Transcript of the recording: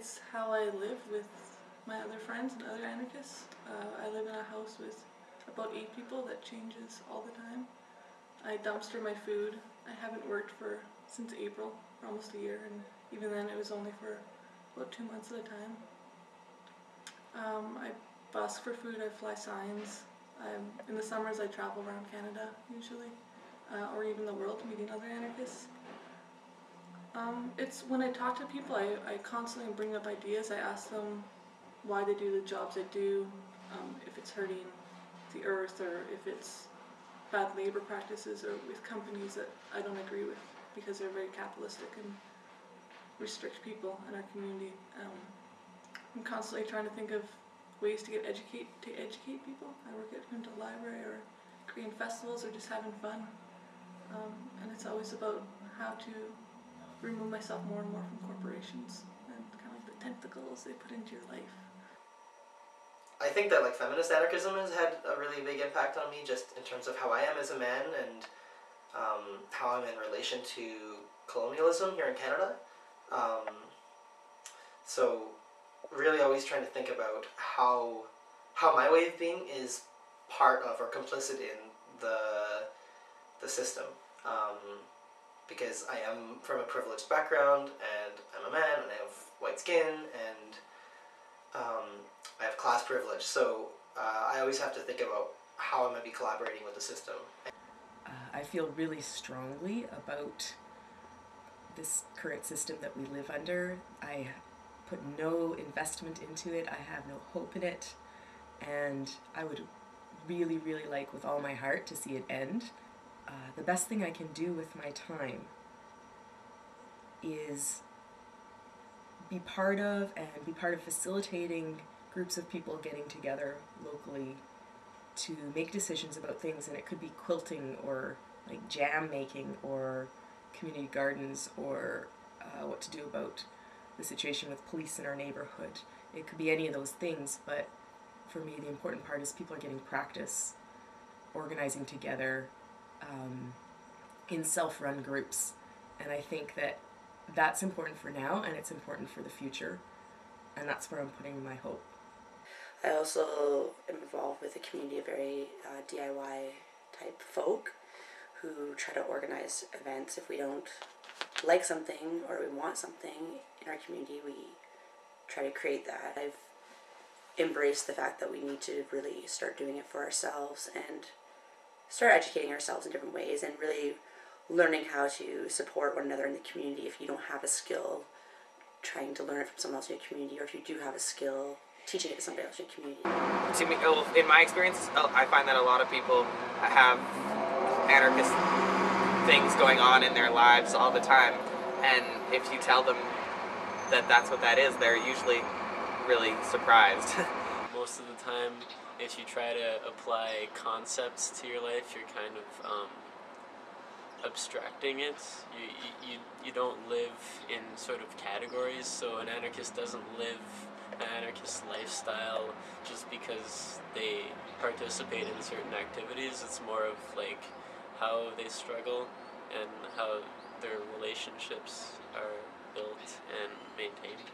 It's how I live with my other friends and other anarchists. I live in a house with about 8 people that changes all the time. I dumpster my food. I haven't worked since April, for almost a year, and even then it was only for about 2 months at a time. I busk for food, I fly signs. In the summers I travel around Canada usually, or even the world, meeting other anarchists. It's when I talk to people, I constantly bring up ideas. I ask them why they do the jobs they do, if it's hurting the earth, or if it's bad labor practices, or with companies that I don't agree with because they're very capitalistic and restrict people in our community. I'm constantly trying to think of ways to educate people. I work at Junta Library, or creating festivals, or just having fun. And it's always about how to remove myself more and more from corporations and kind of like the tentacles they put into your life. I think that feminist anarchism has had a really big impact on me, just in terms of how I am as a man and how I'm in relation to colonialism here in Canada. So really always trying to think about how my way of being is part of or complicit in the system. Because I am from a privileged background, and I'm a man, and I have white skin, and I have class privilege. So I always have to think about how I'm going to be collaborating with the system. I feel really strongly about this current system that we live under. I put no investment into it. I have no hope in it. And I would really, really like with all my heart to see it end. The best thing I can do with my time is be part of facilitating groups of people getting together locally to make decisions about things, and it could be quilting, or jam making, or community gardens, or what to do about the situation with police in our neighborhood. It could be any of those things, but for me the important part is people are getting practice organizing together in self-run groups, and I think that that's important for now, and it's important for the future, and that's where I'm putting my hope. I also am involved with a community of very DIY type folk who try to organize events. If we don't like something or we want something in our community, we try to create that. I've embraced the fact that we need to really start doing it for ourselves and start educating ourselves in different ways, and really learning how to support one another in the community. If you don't have a skill, trying to learn it from someone else in your community, or if you do have a skill, teaching it to somebody else in your community. To me, in my experience, I find that a lot of people have anarchist things going on in their lives all the time, and if you tell them that that's what that is, they're usually really surprised. Most of the time, if you try to apply concepts to your life, you're kind of abstracting it. You don't live in sort of categories, so an anarchist doesn't live an anarchist lifestyle just because they participate in certain activities. It's more of how they struggle and how their relationships are built and maintained.